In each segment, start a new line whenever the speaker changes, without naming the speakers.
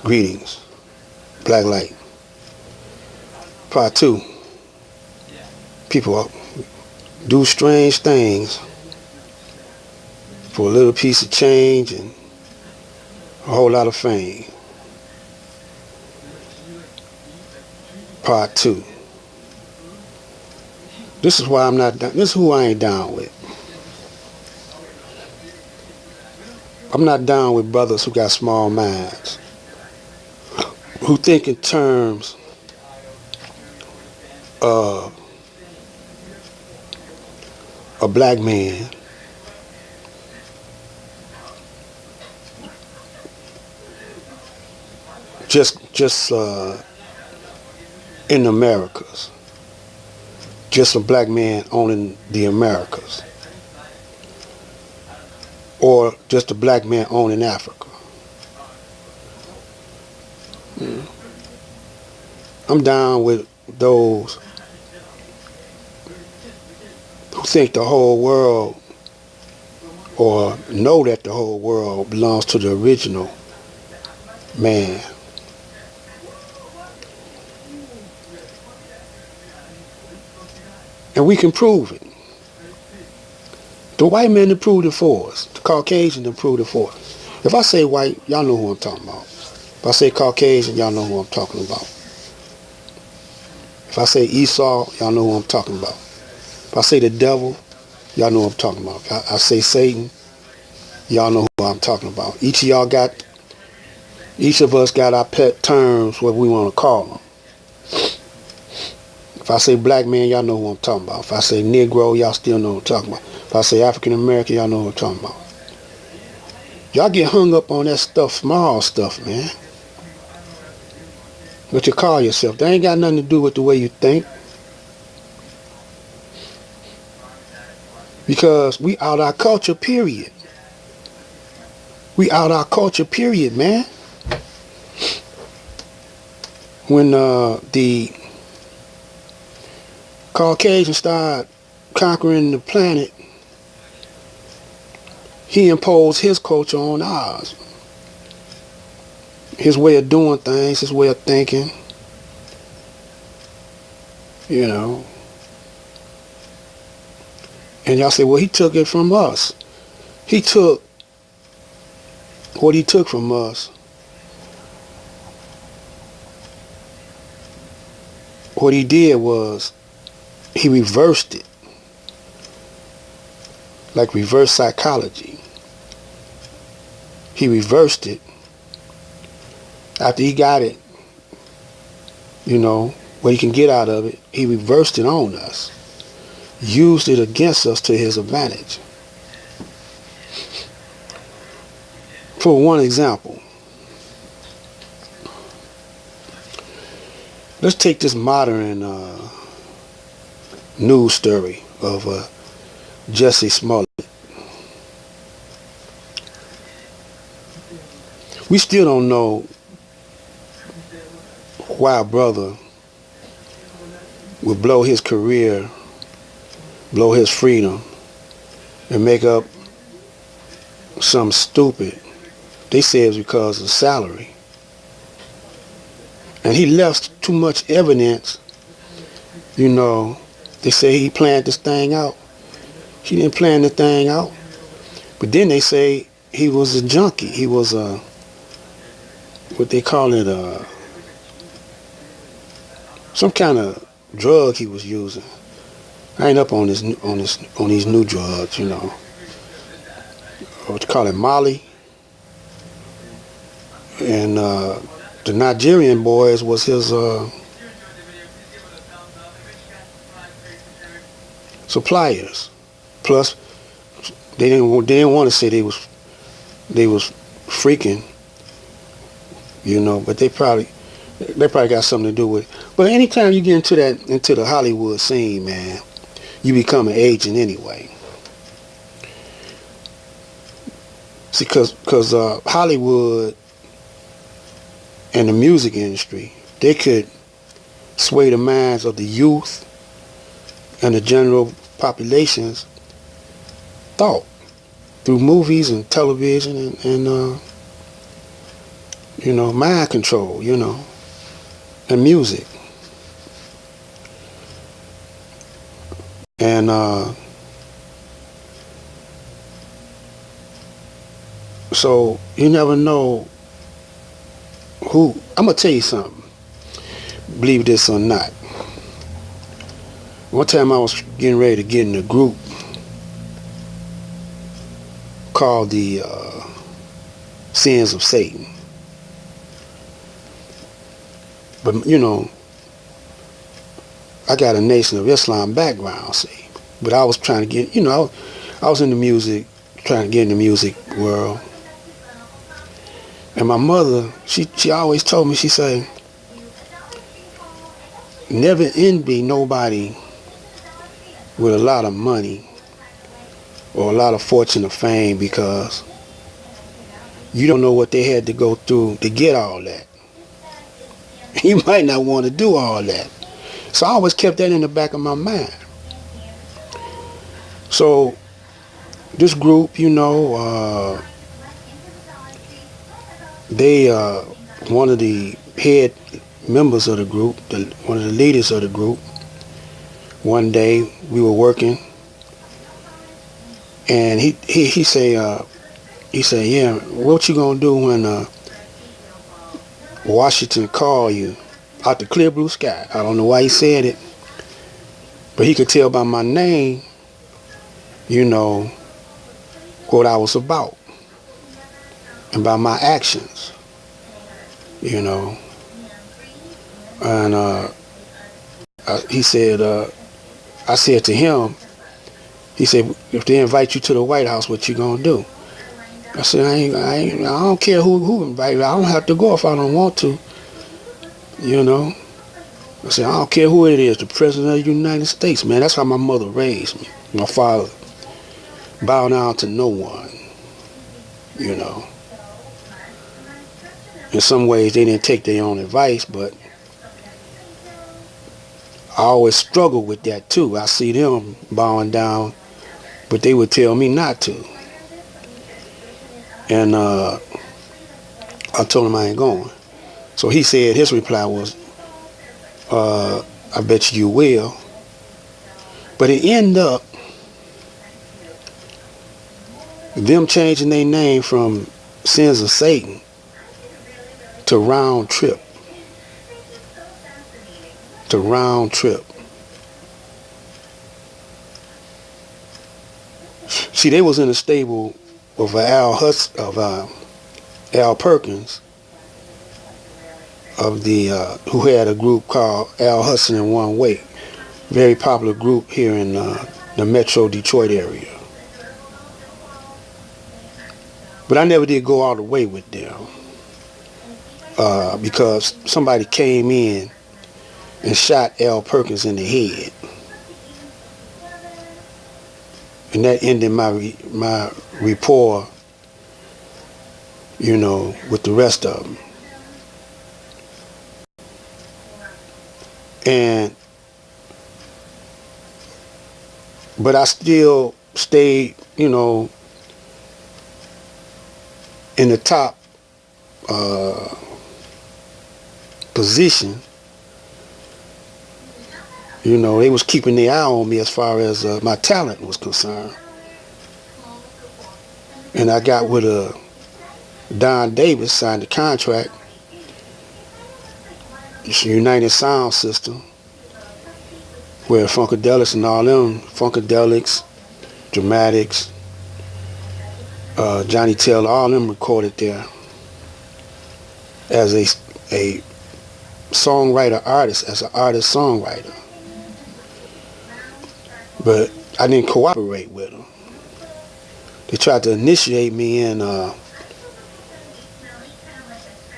Greetings. Black light. Part 2. People do strange things for a little piece of change and a whole lot of fame. Part 2. This is why I'm not down. This is who I ain't down with. I'm not down with brothers who got small minds, who think in terms of a black man just in the Americas, just a black man owning the Americas, or just a black man owning Africa. I'm down with those who think the whole world, or know that the whole world belongs to the original man. And we can prove it. The white men that proved it for us. The Caucasian that proved it for us. If I say white, y'all know who I'm talking about. If I say Caucasian, y'all know who I'm talking about. If I say Esau, y'all know who I'm talking about. If I say the devil, y'all know who I'm talking about. If I say Satan, y'all know who I'm talking about. Each of us got our pet terms, what we want to call them. If I say black man, y'all know who I'm talking about. If I say Negro, y'all still know what I'm talking about. If I say African American, y'all know what I'm talking about. Y'all get hung up on that stuff, small stuff, man. What you call yourself. That ain't got nothing to do with the way you think. Because we out our culture, period. We out our culture, period, man. When the Caucasians started conquering the planet, he imposed his culture on ours. His way of doing things, his way of thinking, you know. And y'all say, well, he took it from us. He took what he took from us. What he did was he reversed it. Like reverse psychology. He reversed it. After he got it, you know, what he can get out of it, he reversed it on us. Used it against us to his advantage. For one example, let's take this modern news story of Jesse Smollett. We still don't know why a brother would blow his career, blow his freedom, and make up something stupid. They say it's because of salary. And he left too much evidence, you know. They say he planned this thing out. He didn't plan the thing out. But then they say he was a junkie. He was a, what they call it, some kind of drug he was using. I ain't up on these new drugs, you know. What you call it, Molly. And the Nigerian boys was his suppliers. Plus, they didn't want to say they was freaking, you know, but they probably got something to do with it. But anytime you get into the Hollywood scene, man, you become an agent anyway. See, because Hollywood and the music industry, they could sway the minds of the youth and the general population's thought through movies and television and mind control, and music. And so you never know who. I'm going to tell you something, believe this or not. One time I was getting ready to get in a group called the Sins of Satan. But, I got a Nation of Islam background, see. But I was trying to get, I was in the music, trying to get in the music world. And my mother, she always told me, she said, never envy nobody with a lot of money or a lot of fortune or fame, because you don't know what they had to go through to get all that. You might not want to do all that. So I always kept that in the back of my mind. So this group, they one of the head members of the group, one of the leaders of the group, one day we were working, and he say, yeah, what you gonna do when Washington call you out the clear blue sky? I don't know why he said it, but he could tell by my name, what I was about, and by my actions, and he said, I said to him, he said, if they invite you to the White House, what you gonna do? I said, I don't care who invited me. I don't have to go if I don't want to. I said, I don't care who it is, the President of the United States, man. That's how my mother raised me. My father bowed down to no one, In some ways, they didn't take their own advice, but I always struggle with that too. I see them bowing down, but they would tell me not to. And I told him I ain't going. So he said, his reply was, I bet you will. But it ended up them changing their name from Sins of Satan to Round Trip. To Round Trip. See, they was in a stable of Al Perkins, of the who had a group called Al Hudson in One Way, very popular group here in the Metro Detroit area. But I never did go all the way with them because somebody came in and shot Al Perkins in the head, and that ended my rapport, with the rest of them. But I still stayed, in the top position. They was keeping their eye on me as far as my talent was concerned. And I got with Don Davis, signed the contract. It's a United Sound System, where Funkadelics and all them, Funkadelics, Dramatics, Johnny Taylor, all them recorded there as a songwriter artist, as an artist songwriter. But I didn't cooperate with them. They tried to initiate me into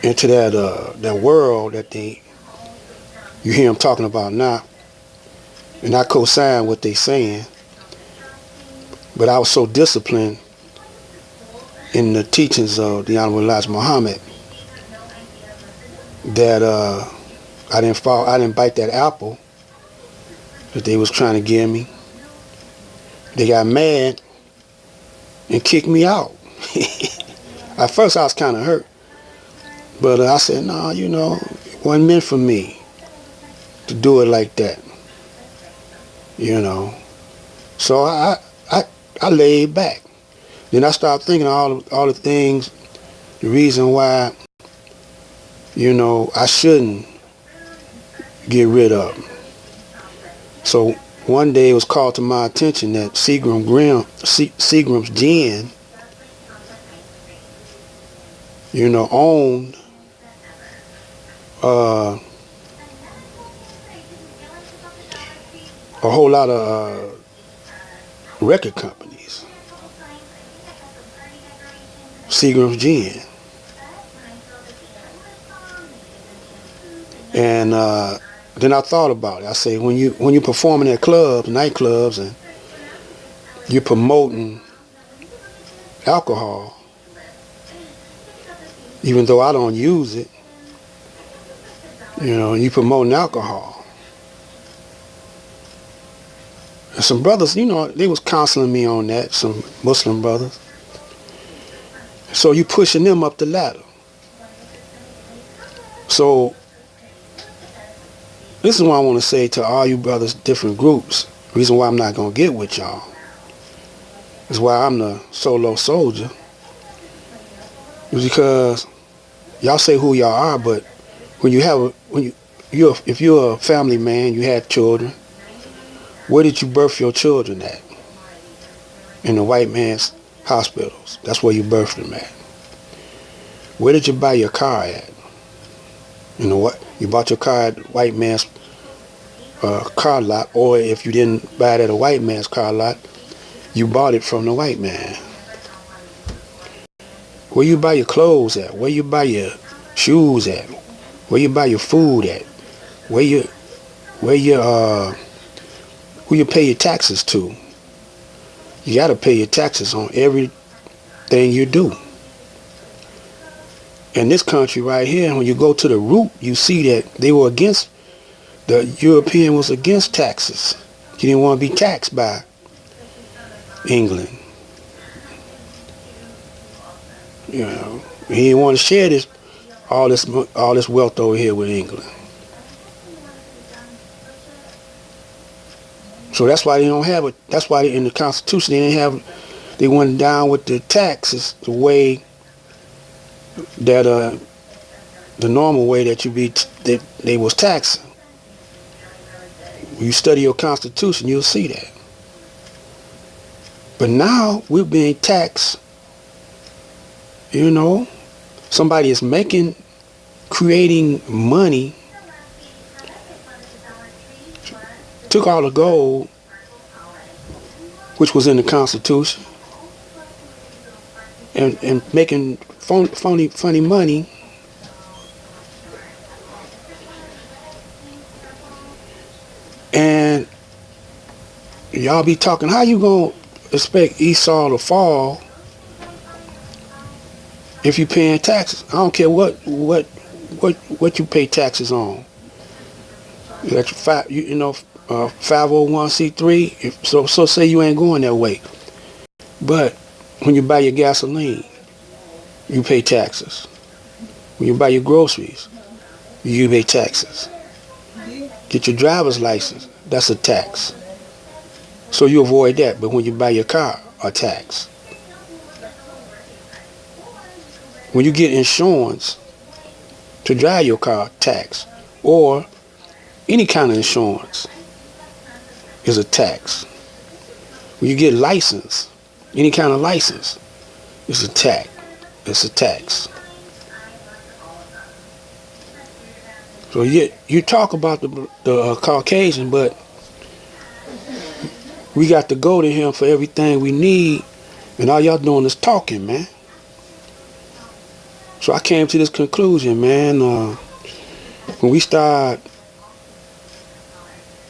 that world that you hear them talking about now, and I co-sign what they saying. But I was so disciplined in the teachings of the Honorable Elijah Muhammad that I didn't bite that apple that they was trying to give me. They got mad and kicked me out. At first I was kind of hurt, But I said, no, it wasn't meant for me to do it like that, you know. So I laid back. Then I started thinking all the things, the reason why, I shouldn't get rid of them. So one day it was called to my attention that Seagram's Gin, owned a whole lot of record companies. Seagram's Gin. And then I thought about it. I say, when you're performing at clubs, nightclubs, and you're promoting alcohol, even though I don't use it, you promoting alcohol. And some brothers, they was counseling me on that, some Muslim brothers. So you pushing them up the ladder. So this is what I want to say to all you brothers, different groups. Reason why I'm not going to get with y'all is why I'm the solo soldier. Is because y'all say who y'all are, but if you're a family man, you had children, where did you birth your children at? In the white man's hospitals. That's where you birthed them at. Where did you buy your car at? You know what? You bought your car at white man's car lot, or if you didn't buy it at a white man's car lot, you bought it from the white man. Where you buy your clothes at? Where you buy your shoes at? Where you buy your food at? Who you pay your taxes to? You got to pay your taxes on everything you do. In this country right here, when you go to the root, you see that the European was against taxes. He didn't want to be taxed by England. He didn't want to share all this wealth over here with England. So that's why they don't have it. That's why in the Constitution they went down with the taxes the way that the normal way that they was taxing. When you study your Constitution, you'll see that. But now we're being taxed. Somebody is creating money, took all the gold, which was in the Constitution, and making funny money. And y'all be talking, how you gonna expect Esau to fall if you paying taxes? I don't care what you pay taxes on. You got your 501c3. So say you ain't going that way. But when you buy your gasoline, you pay taxes. When you buy your groceries, you pay taxes. Get your driver's license, that's a tax. So you avoid that. But when you buy your car, a tax. When you get insurance to drive your car, tax. Or any kind of insurance is a tax. When you get license, any kind of license, it's a tax. It's a tax. So you talk about the Caucasian, but we got to go to him for everything we need, and all y'all doing is talking, man. So I came to this conclusion, man. When we start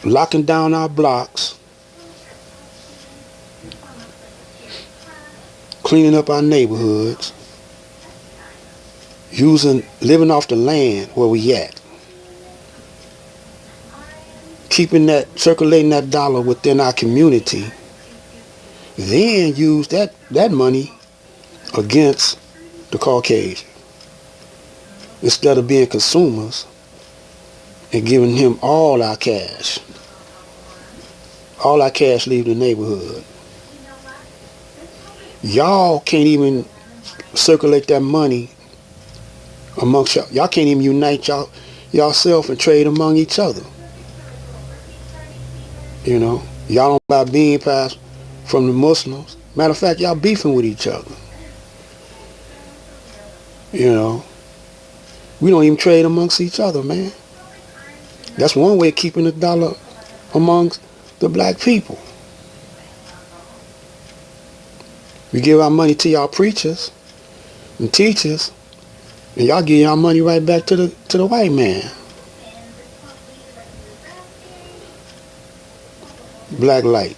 locking down our blocks, cleaning up our neighborhoods, living off the land where we at, circulating that dollar within our community, then use that money against the Caucasian. instead of being consumers and giving him all our cash. All our cash leave the neighborhood. Y'all can't even circulate that money amongst y'all. Y'all can't even unite y'allself and trade among each other. You know, y'all don't buy bean pies from the Muslims. Matter of fact, y'all beefing with each other. You know, we don't even trade amongst each other, man. That's one way of keeping the dollar amongst the black people. We give our money to y'all preachers and teachers, and y'all give y'all money right back to the white man. Black light.